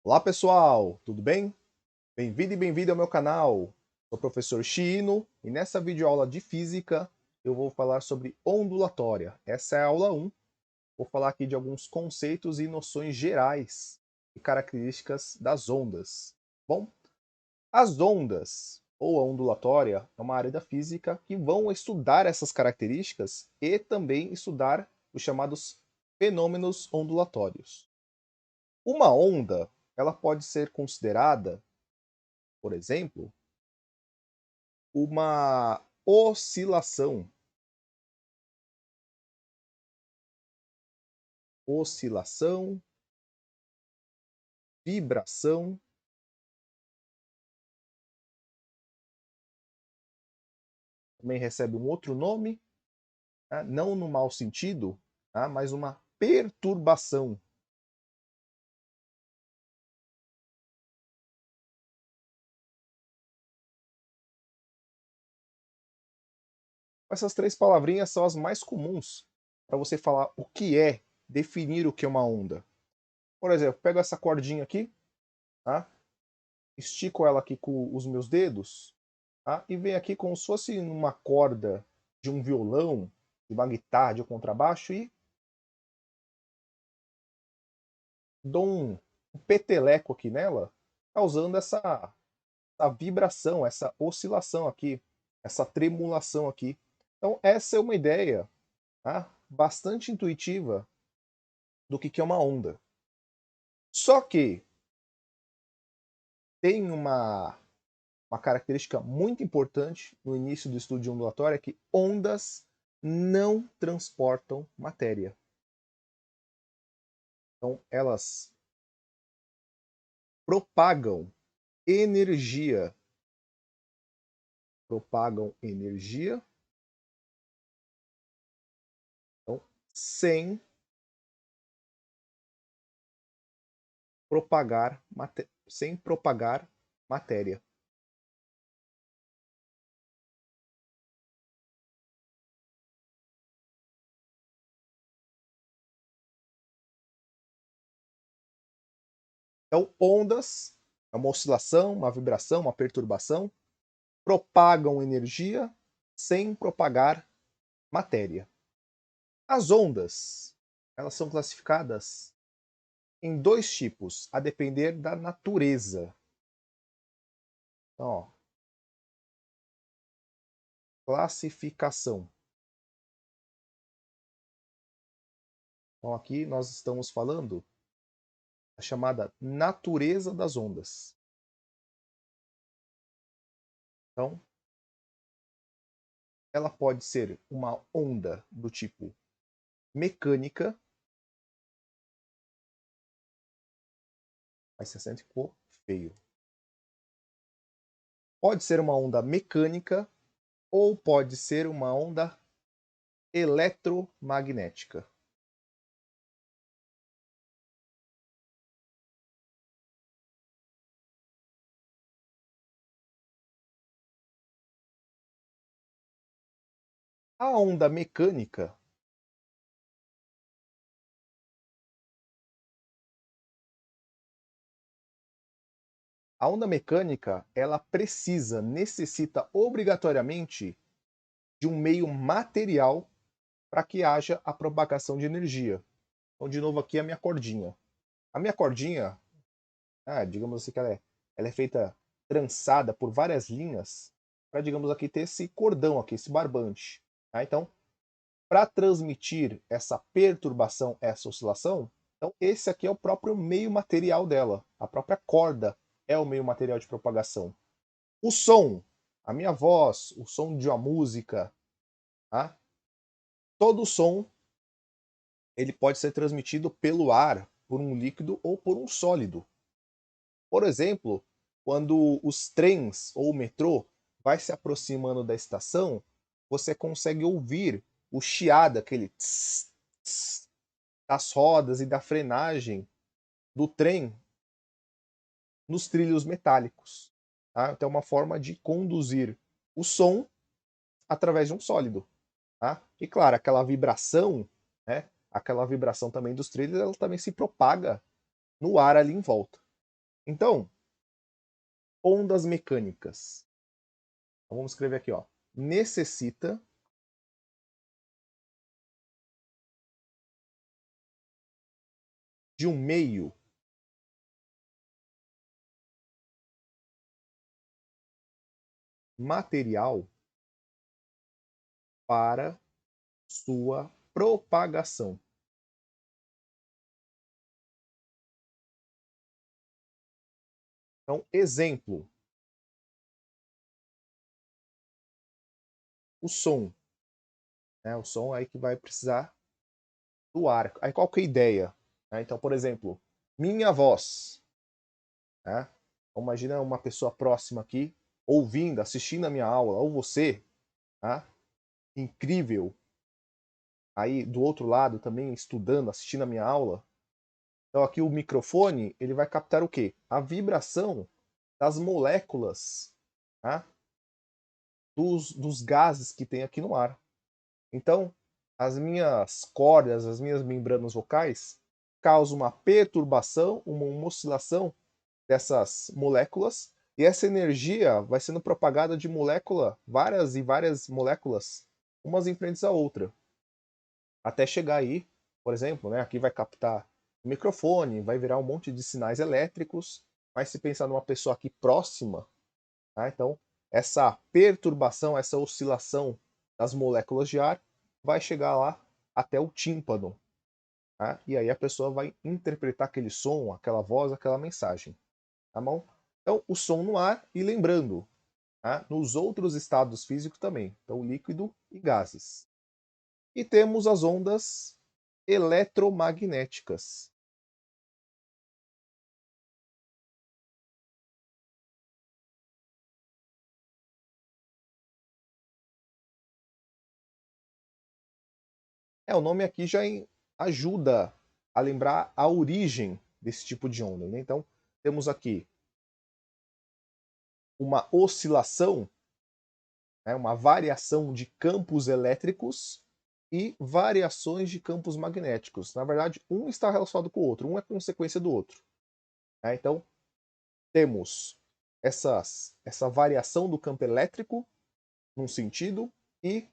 Olá pessoal, tudo bem? Bem-vindo e bem-vindo ao meu canal. Sou o professor Chino e nessa videoaula de física eu vou falar sobre ondulatória. Essa é a aula 1. Vou falar aqui de alguns conceitos e noções gerais e características das ondas. Bom, as ondas ou a ondulatória é uma área da física que vão estudar essas características e também estudar os chamados fenômenos ondulatórios. Uma onda, ela pode ser considerada, por exemplo, uma oscilação. Oscilação, vibração, também recebe um outro nome, tá? Não no mau sentido, tá? Mas uma perturbação. Essas três palavrinhas são as mais comuns para você falar o que é, definir o que é uma onda. Por exemplo, pego essa cordinha aqui, tá? Estico ela aqui com os meus dedos, tá? E venho aqui como se fosse uma corda de um violão, de uma guitarra, de um contrabaixo e dou um peteleco aqui nela, causando essa vibração, essa oscilação aqui, essa tremulação aqui. Então, essa é uma ideia, tá? Bastante intuitiva do que é uma onda. Só que tem uma característica muito importante no início do estudo de ondulatória, é que ondas não transportam matéria. Então, elas propagam energia. Propagam energia, então, sem propagar matéria. Então, ondas é uma oscilação, uma vibração, uma perturbação, propagam energia sem propagar matéria. As ondas, elas são classificadas em dois tipos, a depender da natureza. Então, ó, classificação. Então, aqui nós estamos falando da chamada natureza das ondas. Então, ela pode ser uma onda do tipo mecânica, mas você sente que ficou feio. Pode ser uma onda mecânica ou pode ser uma onda eletromagnética. A onda mecânica, ela necessita obrigatoriamente de um meio material para que haja a propagação de energia. Então, de novo aqui a minha cordinha. A minha cordinha, digamos assim que ela é feita trançada por várias linhas para, digamos aqui, ter esse cordão aqui, esse barbante. Tá? Então, para transmitir essa perturbação, essa oscilação, então esse aqui é o próprio meio material dela. A própria corda é o meio material de propagação. O som, a minha voz, o som de uma música, tá? Todo som ele pode ser transmitido pelo ar, por um líquido ou por um sólido. Por exemplo, quando os trens ou o metrô vai se aproximando da estação, você consegue ouvir o chiado, aquele tss, tss, das rodas e da frenagem do trem nos trilhos metálicos. Tá? Então é uma forma de conduzir o som através de um sólido. Tá? E claro, aquela vibração, né? Aquela vibração também dos trilhos, ela também se propaga no ar ali em volta. Então, ondas mecânicas. Então, vamos escrever aqui, ó. Necessita de um meio material para sua propagação. Então, exemplo, o som. Né? O som aí que vai precisar do ar. Aí qual que é a ideia? Né? Então, por exemplo, minha voz. Né? Então, imagina uma pessoa próxima aqui, ouvindo, assistindo a minha aula, ou você, tá? Incrível, aí do outro lado também estudando, assistindo a minha aula. Então aqui o microfone, ele vai captar o quê? A vibração das moléculas, tá? dos gases que tem aqui no ar. Então, as minhas cordas, as minhas membranas vocais causam uma perturbação, uma oscilação dessas moléculas, e essa energia vai sendo propagada de molécula, várias e várias moléculas, umas em frente à outra, até chegar aí, por exemplo, né, aqui vai captar o microfone, vai virar um monte de sinais elétricos, mas se pensar numa pessoa aqui próxima, tá, então essa perturbação, essa oscilação das moléculas de ar vai chegar lá até o tímpano, tá, e aí a pessoa vai interpretar aquele som, aquela voz, aquela mensagem. Tá bom? Então, o som no ar e lembrando, tá? Nos outros estados físicos também, então líquido e gases. E temos as ondas eletromagnéticas. O nome aqui já ajuda a lembrar a origem desse tipo de onda. Né? Então, temos aqui uma oscilação, né? Uma variação de campos elétricos e variações de campos magnéticos. Na verdade, um está relacionado com o outro, um é consequência do outro. Né? Então, temos essa variação do campo elétrico num sentido e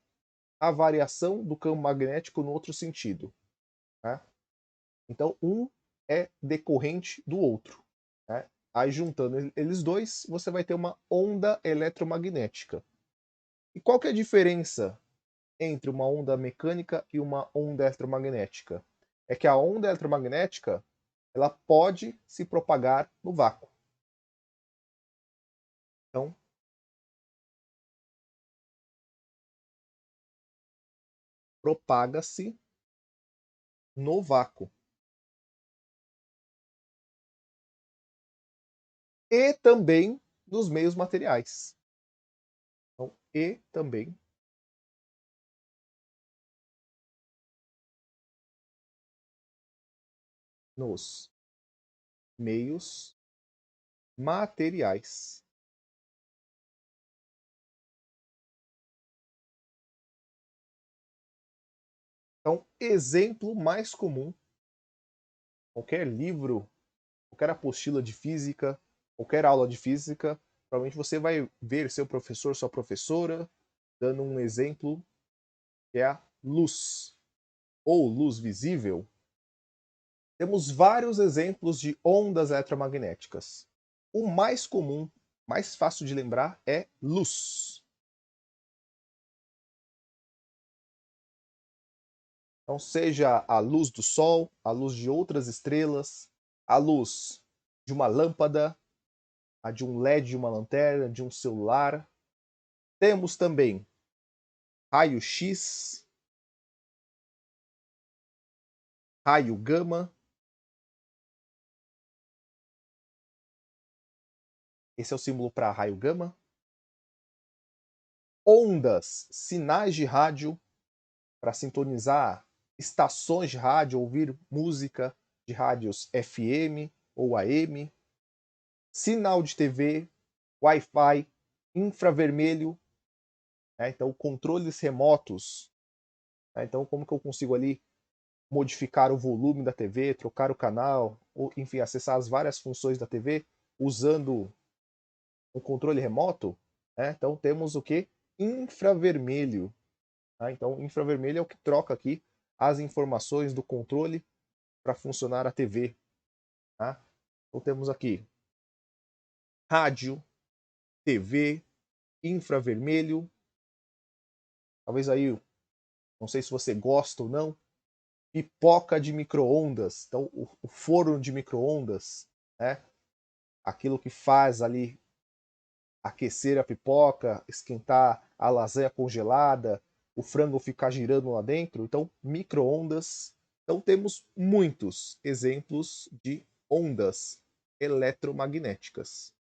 a variação do campo magnético no outro sentido. Né? Então, um é decorrente do outro. Né? Aí, juntando eles dois, você vai ter uma onda eletromagnética. E qual que é a diferença entre uma onda mecânica e uma onda eletromagnética? É que a onda eletromagnética ela pode se propagar no vácuo. Então, propaga-se no vácuo. E também nos meios materiais. Então, e também nos meios materiais. Então, exemplo mais comum, qualquer livro, qualquer apostila de física, qualquer aula de física, provavelmente você vai ver seu professor, sua professora, dando um exemplo que é a luz, ou luz visível. Temos vários exemplos de ondas eletromagnéticas. O mais comum, mais fácil de lembrar, é luz. Então, seja a luz do sol, a luz de outras estrelas, a luz de uma lâmpada, a de um LED de uma lanterna, de um celular. Temos também raio-x, raio gama. Esse é o símbolo para raio gama. Ondas, sinais de rádio para sintonizar estações de rádio, ouvir música de rádios FM ou AM. Sinal de TV, Wi-Fi, infravermelho. Né? Então, controles remotos. Né? Então, como que eu consigo ali modificar o volume da TV, trocar o canal, ou enfim, acessar as várias funções da TV usando um controle remoto, né? Então temos o que? Infravermelho. Tá? Então, infravermelho é o que troca aqui as informações do controle para funcionar a TV. Tá? Então temos aqui rádio, TV, infravermelho. Talvez aí, não sei se você gosta ou não, pipoca de micro-ondas. Então, o forno de micro-ondas, né? Aquilo que faz ali aquecer a pipoca, esquentar a lasanha congelada, o frango ficar girando lá dentro. Então, micro-ondas. Então, temos muitos exemplos de ondas eletromagnéticas.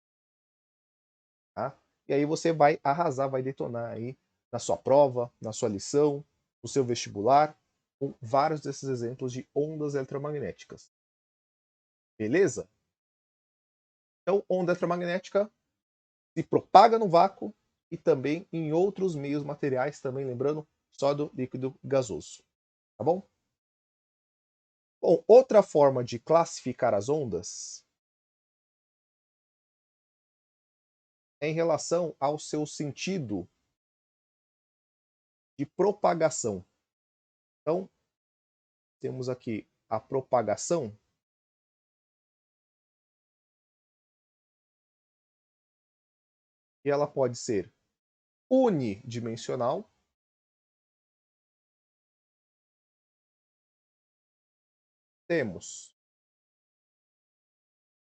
Tá? E aí você vai arrasar, vai detonar aí na sua prova, na sua lição, no seu vestibular, com vários desses exemplos de ondas eletromagnéticas. Beleza? Então, onda eletromagnética se propaga no vácuo e também em outros meios materiais, também lembrando, sólido, líquido e gasoso. Tá bom? Bom, outra forma de classificar as ondas é em relação ao seu sentido de propagação. Então, temos aqui a propagação, e ela pode ser unidimensional, temos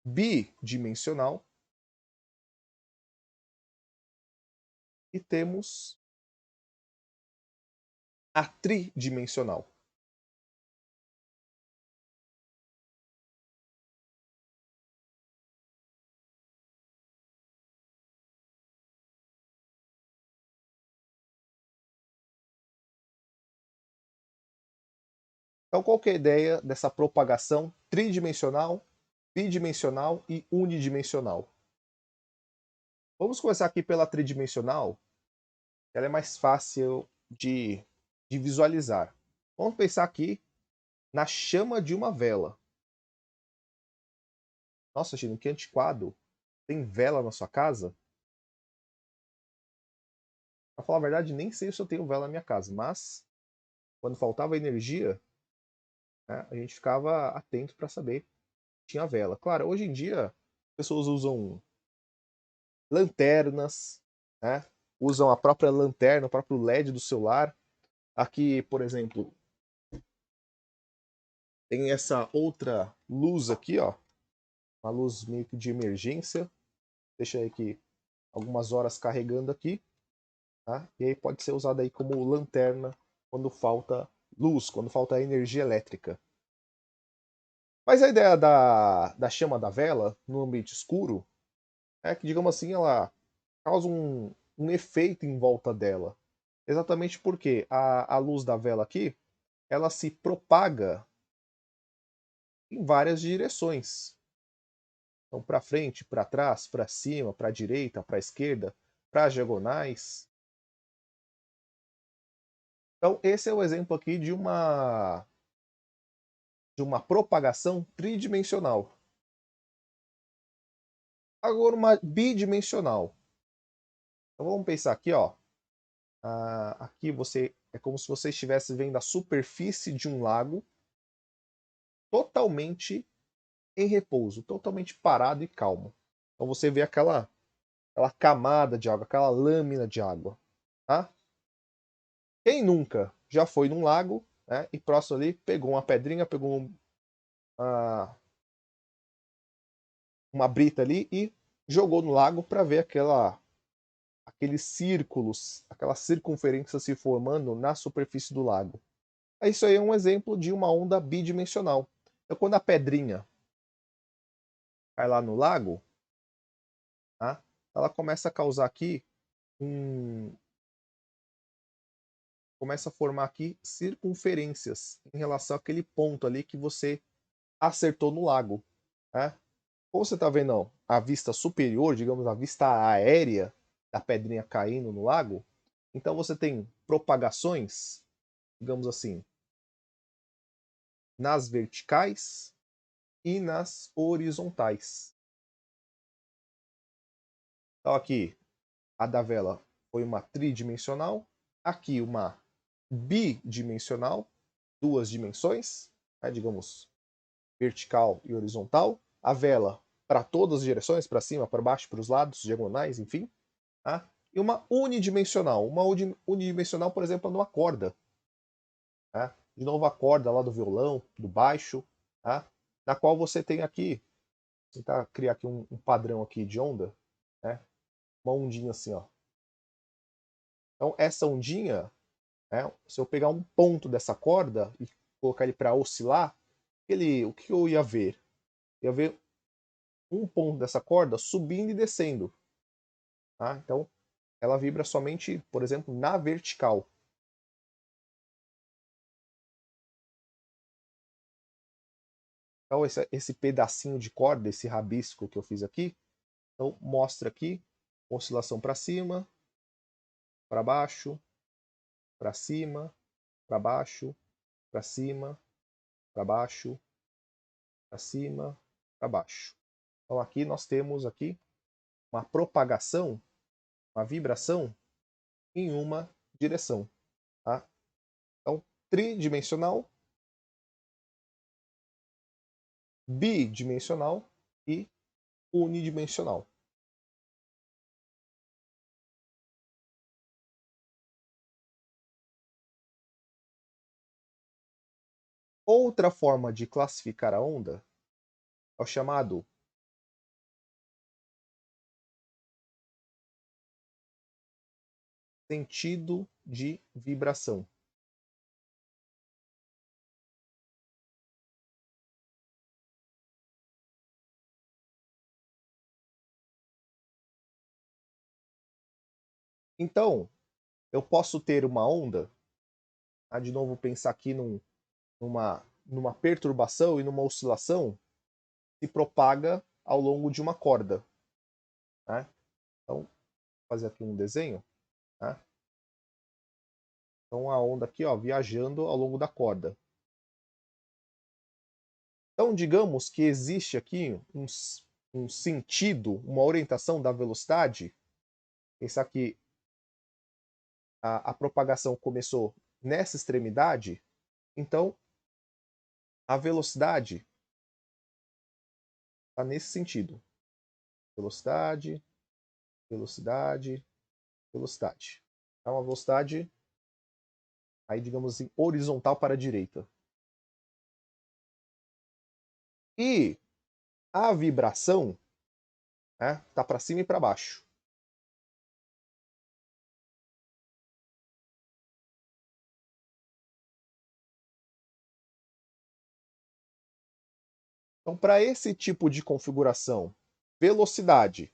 bidimensional e temos a tridimensional. Então, qual que é a ideia dessa propagação tridimensional, bidimensional e unidimensional? Vamos começar aqui pela tridimensional, ela é mais fácil de visualizar. Vamos pensar aqui na chama de uma vela. Nossa, Gino, que antiquado. Tem vela na sua casa? Pra falar a verdade, nem sei se eu tenho vela na minha casa, mas quando faltava energia, né, a gente ficava atento para saber que tinha vela. Claro, hoje em dia, as pessoas usam lanternas, né, usam a própria lanterna, o próprio LED do celular. Aqui, por exemplo, tem essa outra luz aqui, ó, uma luz meio que de emergência. Deixa aí aqui algumas horas carregando aqui, tá? E aí pode ser usada aí como lanterna quando falta luz, quando falta energia elétrica. Mas a ideia da chama da vela no ambiente escuro é que, digamos assim, ela causa um efeito em volta dela. Exatamente porque a luz da vela aqui, ela se propaga em várias direções. Então, para frente, para trás, para cima, para a direita, para a esquerda, para as diagonais. Então, esse é o exemplo aqui de uma propagação tridimensional. Agora, uma bidimensional. Então, vamos pensar aqui, ó. Aqui você é como se você estivesse vendo a superfície de um lago totalmente em repouso, totalmente parado e calmo. Então você vê aquela camada de água, aquela lâmina de água, tá? Quem nunca já foi num lago, né, e próximo ali pegou uma pedrinha, pegou uma brita ali e jogou no lago para ver aqueles círculos, aquela circunferência se formando na superfície do lago. Isso aí é um exemplo de uma onda bidimensional. Então, quando a pedrinha cai lá no lago, tá, ela começa a causar aqui começa a formar aqui circunferências em relação àquele ponto ali que você acertou no lago. Né? Como você está vendo ó, a vista superior, digamos, a vista aérea da pedrinha caindo no lago, então você tem propagações, digamos assim, nas verticais e nas horizontais. Então aqui a da vela foi uma tridimensional, aqui uma bidimensional, duas dimensões, né, digamos, vertical e horizontal. A vela para todas as direções, para cima, para baixo, para os lados, diagonais, enfim. Tá? E uma unidimensional. Uma unidimensional, por exemplo, numa corda. Tá? De novo, a corda lá do violão, do baixo, tá? Na qual você tem aqui, vou tentar criar aqui um padrão aqui de onda, né? Uma ondinha assim, ó. Então, essa ondinha, né, se eu pegar um ponto dessa corda e colocar ele para oscilar, o que eu ia ver? Eu ia ver um ponto dessa corda subindo e descendo. Tá? Então, ela vibra somente, por exemplo, na vertical. Então, esse pedacinho de corda, esse rabisco que eu fiz aqui, então mostra aqui oscilação para cima, para baixo, para cima, para baixo, para cima, para baixo, para cima, para baixo. Então aqui nós temos aqui uma propagação, uma vibração em uma direção. Tá? Então, tridimensional, bidimensional e unidimensional. Outra forma de classificar a onda é o chamado sentido de vibração. Então, eu posso ter uma onda, tá? De novo pensar aqui numa perturbação e numa oscilação que se propaga ao longo de uma corda. Né? Então, vou fazer aqui um desenho. Tá? Então, a onda aqui, ó, viajando ao longo da corda. Então, digamos que existe aqui um sentido, uma orientação da velocidade. Pensar que a propagação começou nessa extremidade, então a velocidade está nesse sentido. Velocidade, velocidade, velocidade. É uma velocidade, aí digamos assim, horizontal para a direita. E a vibração está para cima e para baixo. Então, para esse tipo de configuração, velocidade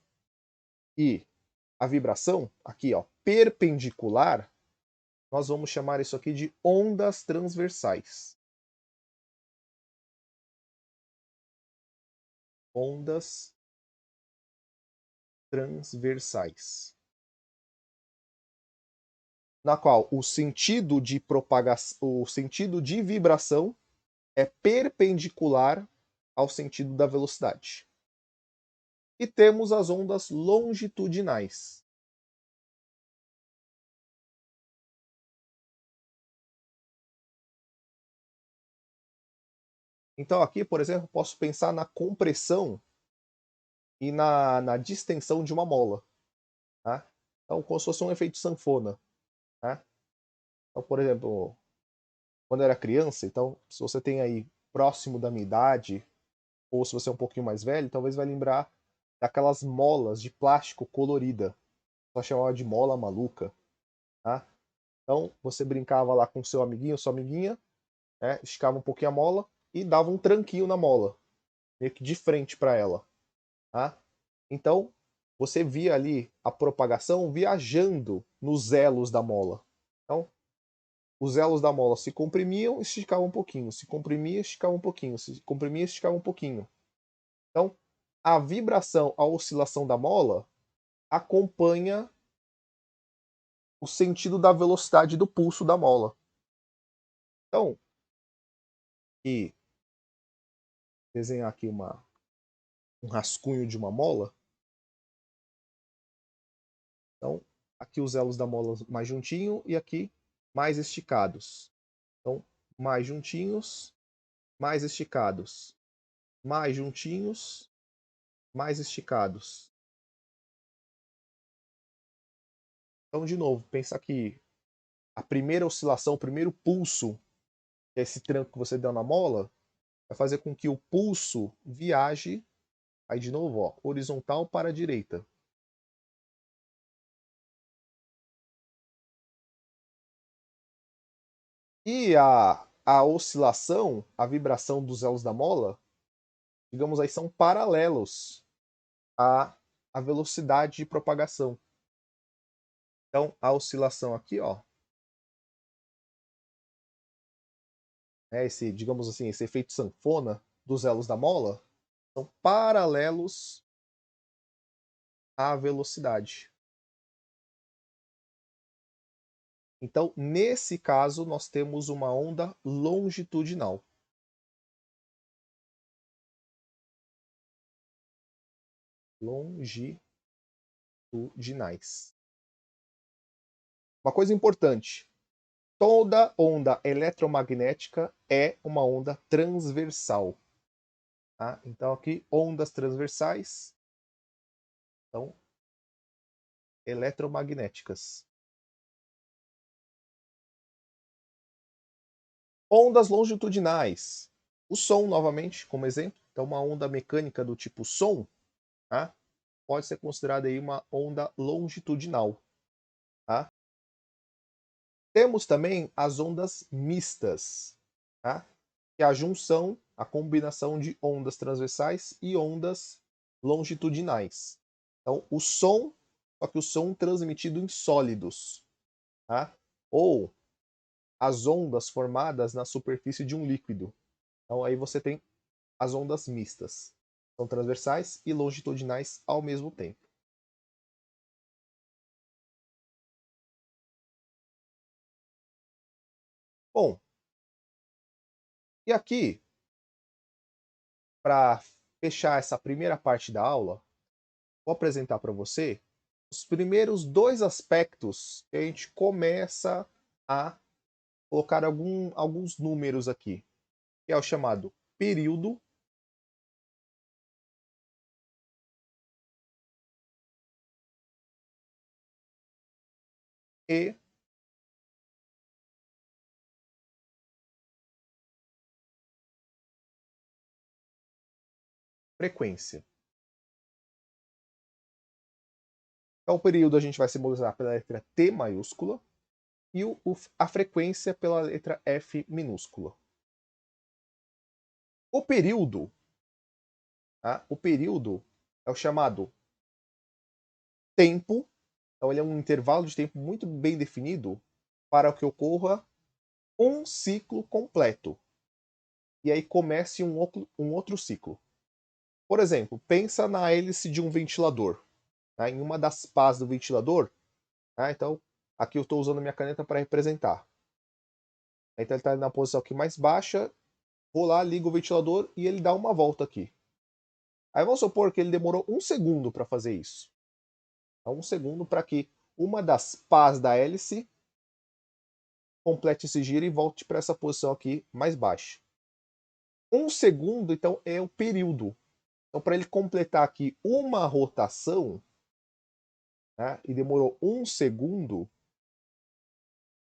e a vibração, aqui, ó, perpendicular, nós vamos chamar isso aqui de ondas transversais. Ondas transversais. Na qual o sentido de propagação, o sentido de vibração é perpendicular ao sentido da velocidade. E temos as ondas longitudinais. Então aqui, por exemplo, posso pensar na compressão e na distensão de uma mola. Tá? Então, como se fosse um efeito sanfona. Tá? Então, por exemplo, quando eu era criança, então, se você tem aí próximo da minha idade, ou se você é um pouquinho mais velho, talvez vai lembrar daquelas molas de plástico colorida. Só chamava de mola maluca. Tá? Então, você brincava lá com seu amiguinho, sua amiguinha, né? Esticava um pouquinho a mola e dava um tranquinho na mola, meio que de frente para ela. Tá? Então, você via ali a propagação viajando nos elos da mola. Então, os elos da mola se comprimiam e esticavam um pouquinho, se comprimia, esticava um pouquinho, se comprimia, esticava um pouquinho. Então, a vibração, a oscilação da mola acompanha o sentido da velocidade do pulso da mola. Então, e desenhar aqui um rascunho de uma mola, aqui os elos da mola mais juntinho e aqui mais esticados. Então, mais juntinhos, mais esticados. Mais juntinhos, mais esticados. Então, de novo, pensa que a primeira oscilação, o primeiro pulso, que é esse tranco que você deu na mola, vai fazer com que o pulso viaje, aí de novo, ó, horizontal para a direita. E a oscilação, a vibração dos elos da mola, digamos aí, são paralelos à velocidade de propagação. Então, a oscilação aqui, ó, esse, digamos assim, esse efeito sanfona dos elos da mola, são paralelos à velocidade. Então, nesse caso, nós temos uma onda longitudinal. Longitudinais. Uma coisa importante: toda onda eletromagnética é uma onda transversal. Tá? Então, aqui, ondas transversais são eletromagnéticas. Ondas longitudinais. O som, novamente, como exemplo. Então, uma onda mecânica do tipo som, tá? Pode ser considerada aí uma onda longitudinal. Tá? Temos também as ondas mistas, tá? Que é a junção, a combinação de ondas transversais e ondas longitudinais. Então, o som, só que o som transmitido em sólidos, tá? Ou as ondas formadas na superfície de um líquido. Então, aí você tem as ondas mistas. São transversais e longitudinais ao mesmo tempo. Bom, e aqui, para fechar essa primeira parte da aula, vou apresentar para você os primeiros dois aspectos que a gente começa a colocar alguns números aqui, que é o chamado período e frequência. Então, o período a gente vai simbolizar pela letra T maiúscula e a frequência pela letra F minúscula. O período, tá? O período é o chamado tempo, então ele é um intervalo de tempo muito bem definido para que ocorra um ciclo completo. E aí comece um outro ciclo. Por exemplo, pensa na hélice de um ventilador. Tá? Em uma das pás do ventilador, tá? Então aqui eu estou usando minha caneta para representar. Então ele está na posição aqui mais baixa, vou lá, ligo o ventilador e ele dá uma volta aqui. Aí vamos supor que ele demorou um segundo para fazer isso. Então, um segundo para que uma das pás da hélice complete esse giro e volte para essa posição aqui mais baixa. Um segundo, então, é o período. Então, para ele completar aqui uma rotação, né, e demorou um segundo,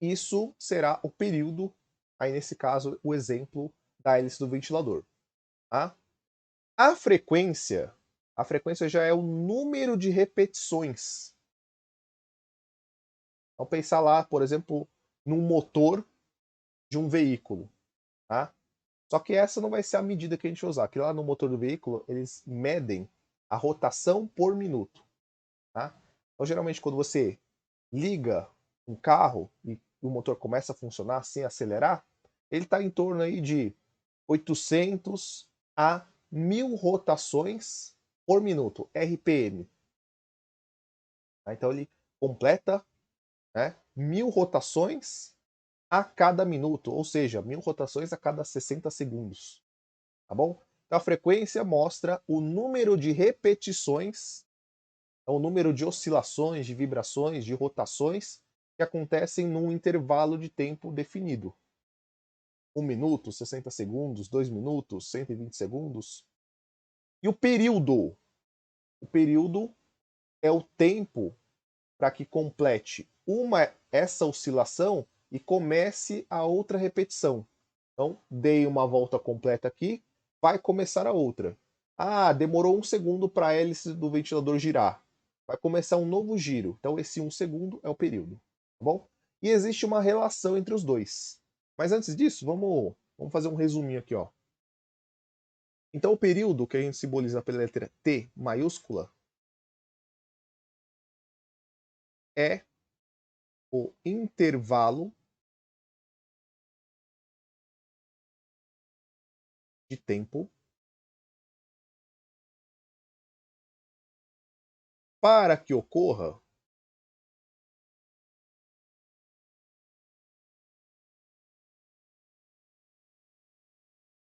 isso será o período, aí nesse caso, o exemplo da hélice do ventilador. Tá? A frequência já é o número de repetições. Então, pensar lá, por exemplo, num motor de um veículo. Tá? Só que essa não vai ser a medida que a gente usar. Aqui lá no motor do veículo, eles medem a rotação por minuto. Tá? Então, geralmente, quando você liga um carro e o motor começa a funcionar sem acelerar, ele está em torno aí de 800 a 1000 rotações por minuto, RPM. Tá? Então, ele completa, né, 1000 rotações a cada minuto, ou seja, 1000 rotações a cada 60 segundos. Tá bom? Então a frequência mostra o número de repetições. É o número de oscilações, de vibrações, de rotações que acontecem num intervalo de tempo definido. 1 minuto, 60 segundos, 2 minutos, 120 segundos. E o período? O período é o tempo para que complete essa oscilação e comece a outra repetição. Então, dei uma volta completa aqui, vai começar a outra. Ah, demorou 1 segundo para a hélice do ventilador girar. Vai começar um novo giro. Então, esse 1 segundo é o período. Tá bom? E existe uma relação entre os dois. Mas antes disso, vamos fazer um resuminho aqui. Ó. Então, o período, que a gente simboliza pela letra T maiúscula, é o intervalo de tempo para que ocorra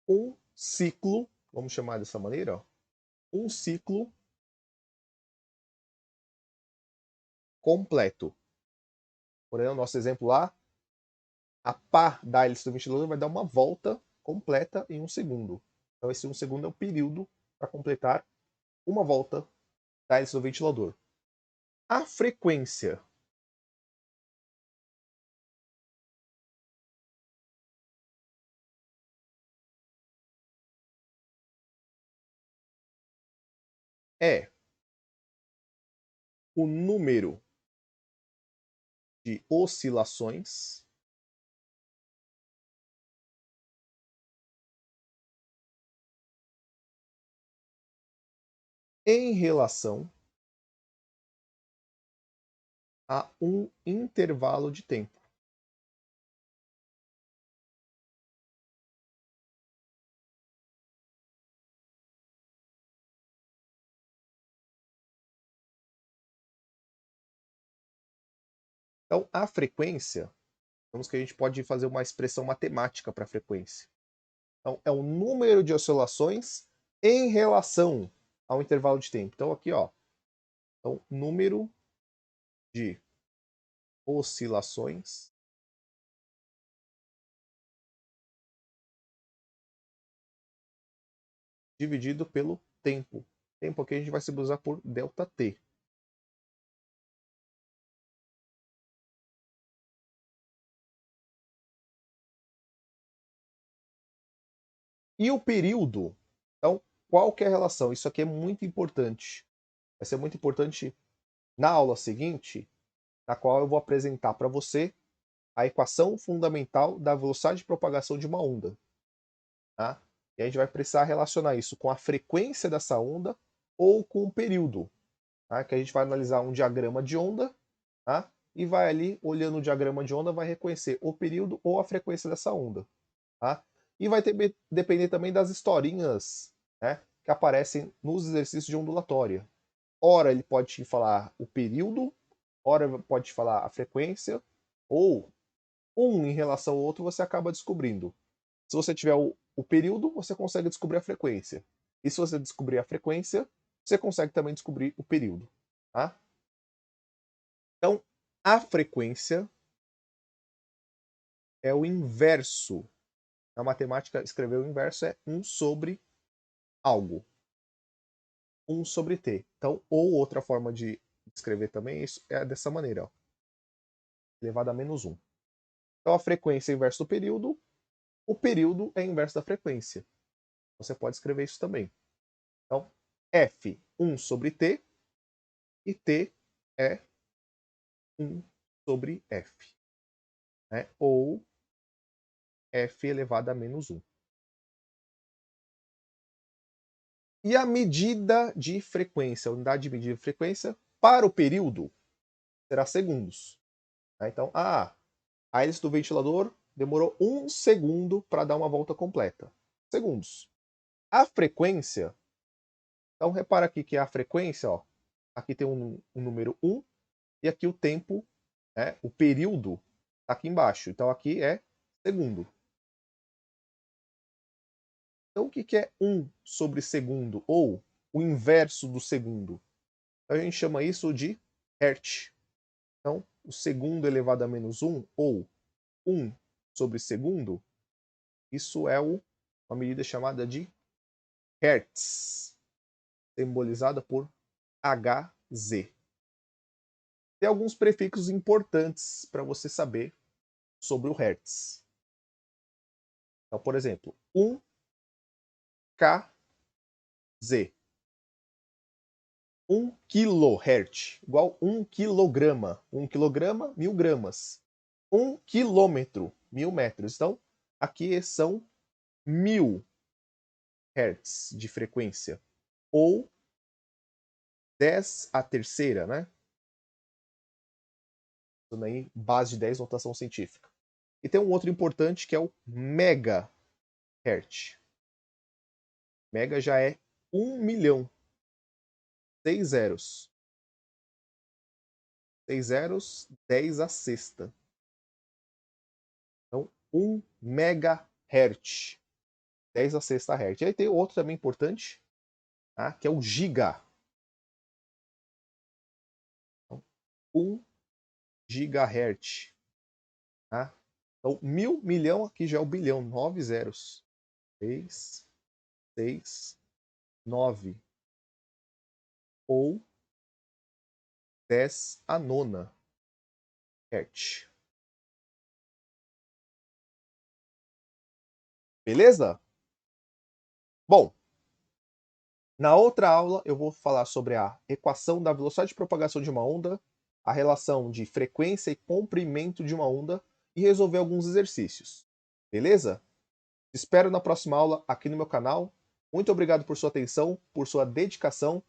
um ciclo, vamos chamar dessa maneira, ó, um ciclo completo. Por exemplo, nosso exemplo lá, a pá da hélice do ventilador vai dar uma volta completa em 1 segundo. Então, esse 1 segundo é o período para completar uma volta da hélice do ventilador. A frequência é o número de oscilações em relação a um intervalo de tempo. Então, a frequência, vamos que a gente pode fazer uma expressão matemática para a frequência. Então, é o número de oscilações em relação ao intervalo de tempo. Então, aqui, ó, então, número de oscilações dividido pelo tempo. Tempo aqui a gente vai simbolizar por ΔT. E o período? Então, qual que é a relação? Isso aqui é muito importante. Vai ser muito importante na aula seguinte, na qual eu vou apresentar para você a equação fundamental da velocidade de propagação de uma onda. Tá? E a gente vai precisar relacionar isso com a frequência dessa onda ou com o período. Tá? Que a gente vai analisar um diagrama de onda, tá? E vai ali, olhando o diagrama de onda, vai reconhecer o período ou a frequência dessa onda. Tá? E vai depender também das historinhas, né, que aparecem nos exercícios de ondulatória. Ora ele pode te falar o período, ora pode te falar a frequência, ou um em relação ao outro você acaba descobrindo. Se você tiver o período, você consegue descobrir a frequência. E se você descobrir a frequência, você consegue também descobrir o período. Tá? Então, a frequência é o inverso. Na matemática, escrever o inverso é 1 sobre algo. 1 sobre t. Então, ou outra forma de escrever também isso é dessa maneira, ó, elevado a menos 1. Então, a frequência é inverso do período, o período é inverso da frequência. Você pode escrever isso também. Então, f 1 sobre t e t é 1 sobre f. Né? Ou f elevado a menos 1. E a medida de frequência, a unidade de medida de frequência para o período será segundos. Então, a hélice do ventilador demorou 1 segundo para dar uma volta completa. Segundos. A frequência, então repara aqui que a frequência, ó, aqui tem um número 1 e aqui o tempo, né, o período está aqui embaixo. Então aqui é segundo. Então o que é 1 sobre segundo ou o inverso do segundo? A gente chama isso de hertz. Então, o segundo elevado a menos 1, ou 1 sobre segundo, isso é uma medida chamada de hertz, simbolizada por Hz. Tem alguns prefixos importantes para você saber sobre o hertz. Então, por exemplo, 1 kz. 1 kHz igual 1 quilograma. 1 quilograma, 1000 gramas. 1 quilômetro, 1000 metros. Então, aqui são 1000 Hz de frequência. Ou 10 a terceira, né? Aí, base de 10, notação científica. E tem um outro importante que é o megahertz. Mega já é 1 milhão. 6 zeros. 6 zeros, 10 a sexta. Então, 1 megahertz. 10 a sexta hertz. E aí tem outro também importante, tá? Que é o giga. Então, 1 gigahertz. Tá? Então, 1000, milhão, aqui já é o bilhão. 9 zeros. 6, 6, 9. Ou 10 a nona hertz. Beleza? Bom, na outra aula eu vou falar sobre a equação da velocidade de propagação de uma onda, a relação de frequência e comprimento de uma onda e resolver alguns exercícios. Beleza? Te espero na próxima aula aqui no meu canal. Muito obrigado por sua atenção, por sua dedicação.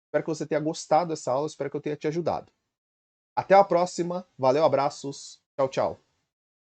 Espero que você tenha gostado dessa aula, espero que eu tenha te ajudado. Até a próxima, valeu, abraços, tchau, tchau.